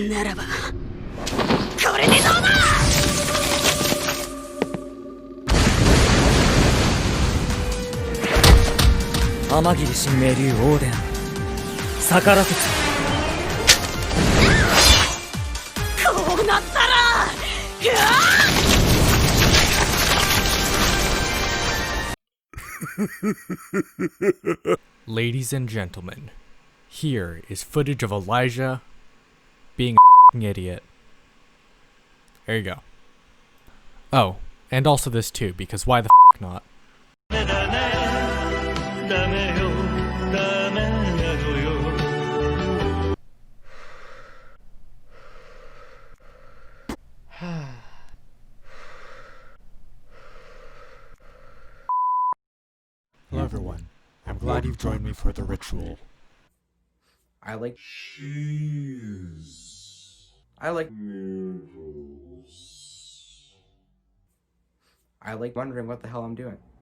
ならばこれでどうだ。天霧神明竜オーデン逆らせつ。こうなったらLadies and gentlemen, here is footage of Elijah being a idiot. There you go. Oh, and also this too, because why the not? Hello everyone, I'm glad you've joined me for the ritual. I like cheese. I like noodles. I like wondering what the hell I'm doing.